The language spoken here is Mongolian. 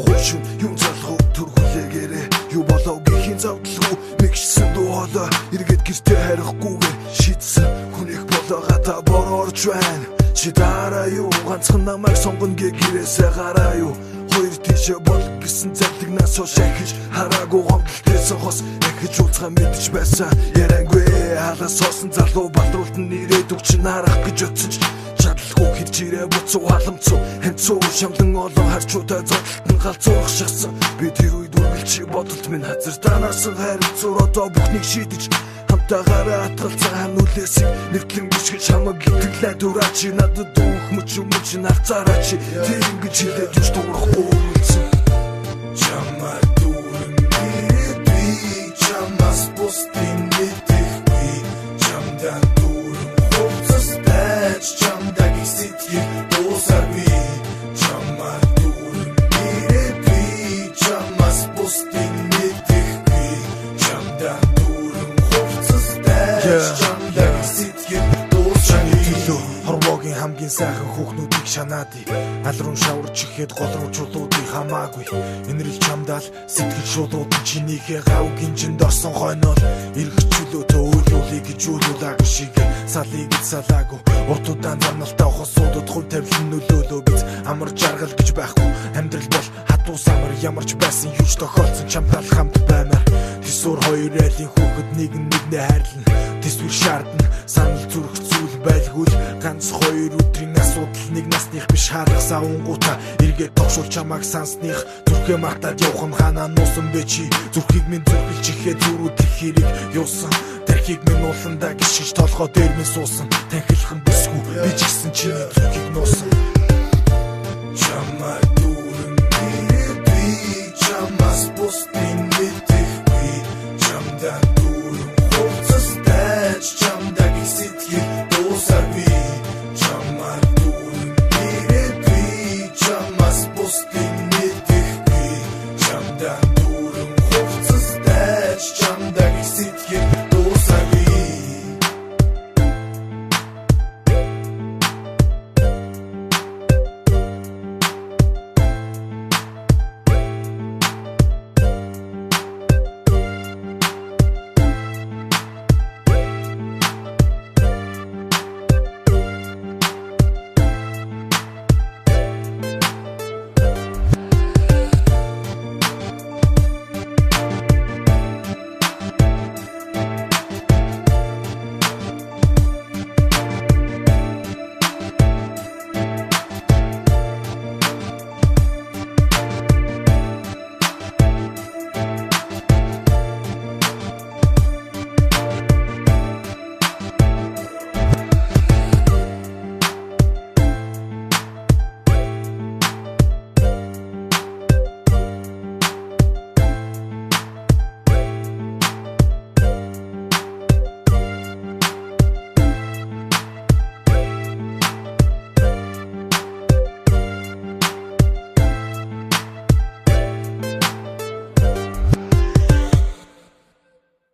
хойшин юм залхуу төрхүүлээгээрээ юу болов гэхийн завдлгүй мэгшсэн дуу хоолой эргээд гэртээ харихгүйгээр шийдсэн хүнийх болоога та борорч байна чи дараа юу ганцхан намайг сонгоно гэрээсээ гараа юу хоёр тийшээ бол гэсэн зарлигнаас хойш ахиж хараагүй гомдлтээсэн хос ахиж уулзгаа мэдэж байсан яриангүй халаас соосон залуу батруулт нь ирээдүг чинь харах гэж утсан ч чадлаггүй хэрж ирээ буцуу халамцуу хэнцүү шамдан олон харчуутай зодтолт нь галзуурах шахсан би тэр үед үргэлж бодолт минь хазар танаарсан харилцуур одоо бүхнийг шийдэж хамтаагаараа атгалцаа нүлээсийг нэвтлэн бишгэж хамаг итгэлээ дураа чи надад дүүх мөч навцаараа чи тэр ингэж хэлээд юуш дуурахгүй үлдсэн чамаа дүүрэн би чамаас бусдын мэдэхгүй чамдан дүүрэн хувцас байж чамдаг сэтгэл дуусаагүй чамаа дүүрэн би чамаас бусдын мэдэхгүй чамдан дүүрэн хувцас байж чамдаг сэтгэл дуусаагүй Хорвогийн хамгийн сайхан хүүхнүүдийг шанаад алрун шаварч ихэд гол руу чулуудыг хамаагүй энэрл чамдаал сэтгэл шулууд чинийхээ гав гинжинд орсон хойнол эргэжүүлөөтөө үйлүүлээ гэж үйлүүлэг шиг салыг салаагүй уртудаан замналтай хосуудад хувь тавилан нөлөөлөө биз амар жаргал гэж байхгүй амьдрал бол хатуу самар ямарч байсан юуч тохиолдсон чамдаал хамт баймаар тэсвэр хоёр айлын хүүхэд нэгнээ хайрлана тэсвэр шаардна санал зүрх зүйл байлгүй ганц хоёр өдрийн асуудал нэг насных биш хаалга савангуута эргээд тогшуул чамааг сансных зүрхээ мартаад явах нь ханаа нуусан бэ чи зүрхийг минь зүрхэлж ихэд зүрүүдэх хэрэг юусан тархийг минь ууландаа гიშгэж толгой дээр минь суусан танхилхан бүсгүй би ч гэсэн чиний зүрхийг нуусан